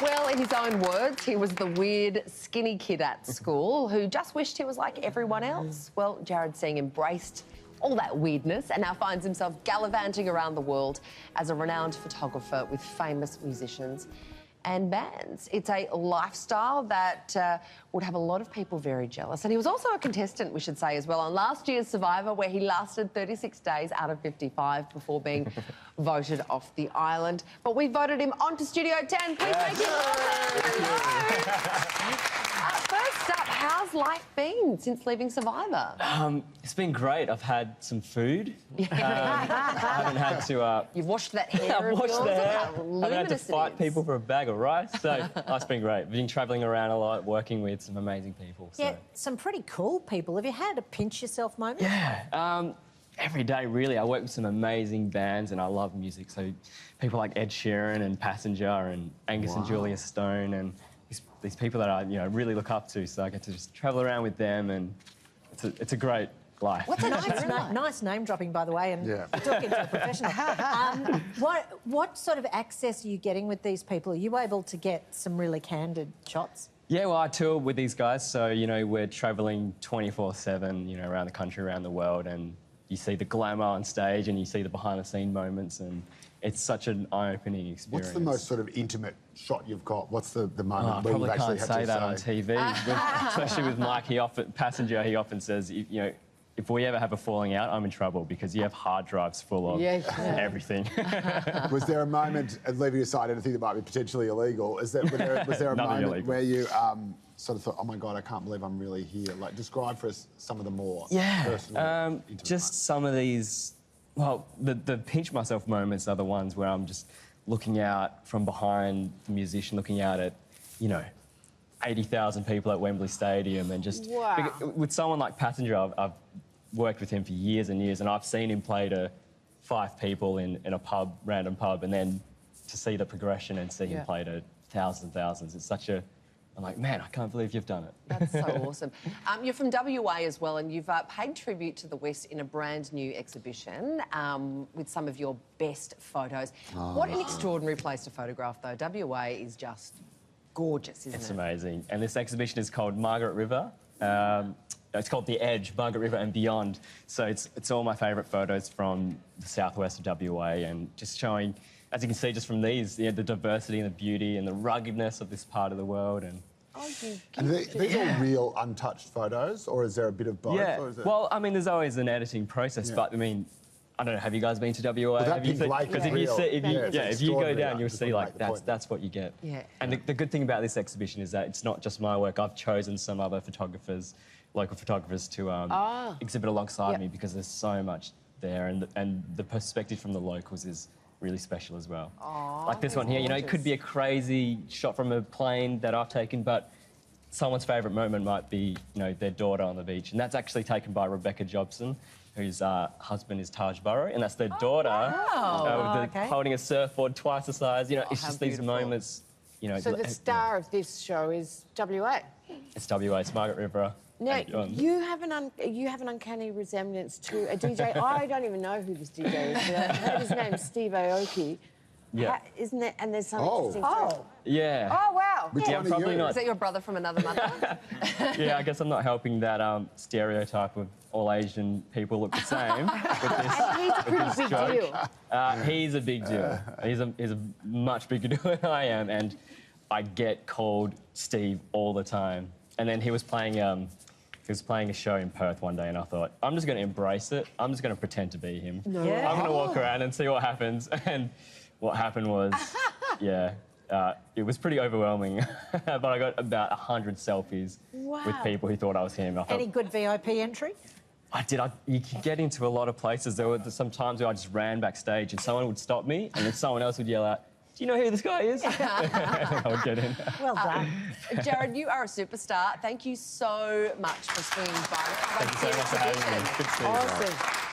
Well, in his own words, he was the weird, skinny kid at school who just wished he was like everyone else. Well, Jarrad Seng embraced all that weirdness and now finds himself gallivanting around the world as a renowned photographer with famous musicians and bands. It's a lifestyle that would have a lot of people very jealous. And he was also a contestant, we should say, as well, on last year's Survivor, where he lasted 36 days out of 55 before being voted off the island. But we voted him onto Studio 10. Please make him welcome. First up, how's life been since leaving Survivor? It's been great. I've had some food. I haven't had to... You've washed that hair. I've washed the hair. I haven't had to Luminous fight people for a bag of rice. So it's been great. Been travelling around a lot, working with some amazing people. So. Yeah, some pretty cool people. Have you had a pinch yourself moment? Yeah. Every day, really. I work with some amazing bands and I love music. So people like Ed Sheeran and Passenger and Angus and Julia Stone and these people that I really look up to. So I get to just travel around with them and it's a great life. What's a nice name dropping, by the way, and talking to a professional. What sort of access are you getting with these people? Are you able to get some really candid shots? Yeah, well, I tour with these guys, so, we're travelling 24/7, around the country, around the world, and you see the glamour on stage and you see the behind-the-scene moments, and it's such an eye-opening experience. What's the most sort of intimate shot you've got? What's the moment where you've actually had to say that on TV, especially with Mike. Passenger, he often says, if we ever have a falling out, I'm in trouble because you have hard drives full of everything. Was there a moment, leaving aside anything that might be potentially illegal, was there a moment illegal where you sort of thought, oh my God, I can't believe I'm really here? Like, describe for us some of the more personal, intimate just some of these, well, the pinch myself moments are the ones where I'm just looking out from behind the musician, looking out at, 80,000 people at Wembley Stadium and just... With someone like Passenger, I've worked with him for years and years and I've seen him play to 5 people in a pub, random pub, and then to see the progression and see him play to thousands and thousands, it's such a... I'm like, man, I can't believe you've done it. That's so awesome. You're from WA as well, and you've paid tribute to the West in a brand new exhibition with some of your best photos. What an extraordinary place to photograph, though. WA is just gorgeous, isn't it? It's amazing. And this exhibition is called Margaret River. It's called The Edge, Margaret River and Beyond. So it's all my favourite photos from the southwest of WA and just showing, as you can see just from these, the diversity and the beauty and the ruggedness of this part of the world. And these are real untouched photos, or is there a bit of both? Yeah, or is it... well, I mean, there's always an editing process, but I mean, I don't know, have you guys been to WA? Well, because if you go down, you'll see like that's what you get. Yeah. And the good thing about this exhibition is that it's not just my work. I've chosen some other photographers, local photographers, to exhibit alongside me because there's so much there, and the perspective from the locals is really special as well. Like this one here, it could be a crazy shot from a plane that I've taken, but someone's favourite moment might be, their daughter on the beach, and that's actually taken by Rebecca Jobson, whose husband is Taj Burrow, and that's their daughter holding a surfboard twice the size. It's just these moments. So the star of this show is WA. It's WA. It's Margaret River. Now you have an uncanny resemblance to a DJ. I don't even know who this DJ is. But I heard his name, Steve Aoki. Yeah. Isn't it? And there's some interesting story. Yeah. Oh wow. Probably not. Is that your brother from another mother? Yeah, I guess I'm not helping that stereotype of all Asian people look the same. And he's a pretty big deal. He's a big deal. He's a much bigger deal than I am, and I get called Steve all the time. And then he was playing a show in Perth one day, and I thought, I'm just going to embrace it. I'm just going to pretend to be him. I'm going to walk around and see what happens. And what happened was, it was pretty overwhelming. But I got about 100 selfies with people who thought I was him. Any good VIP entry? I did. You could get into a lot of places. There were some times where I just ran backstage and someone would stop me and then someone else would yell out, do you know who this guy is? And I would get in. Well done. Jarrad, you are a superstar. Thank you so much for swinging by. Thank you so much for having me. Good to see you. Awesome.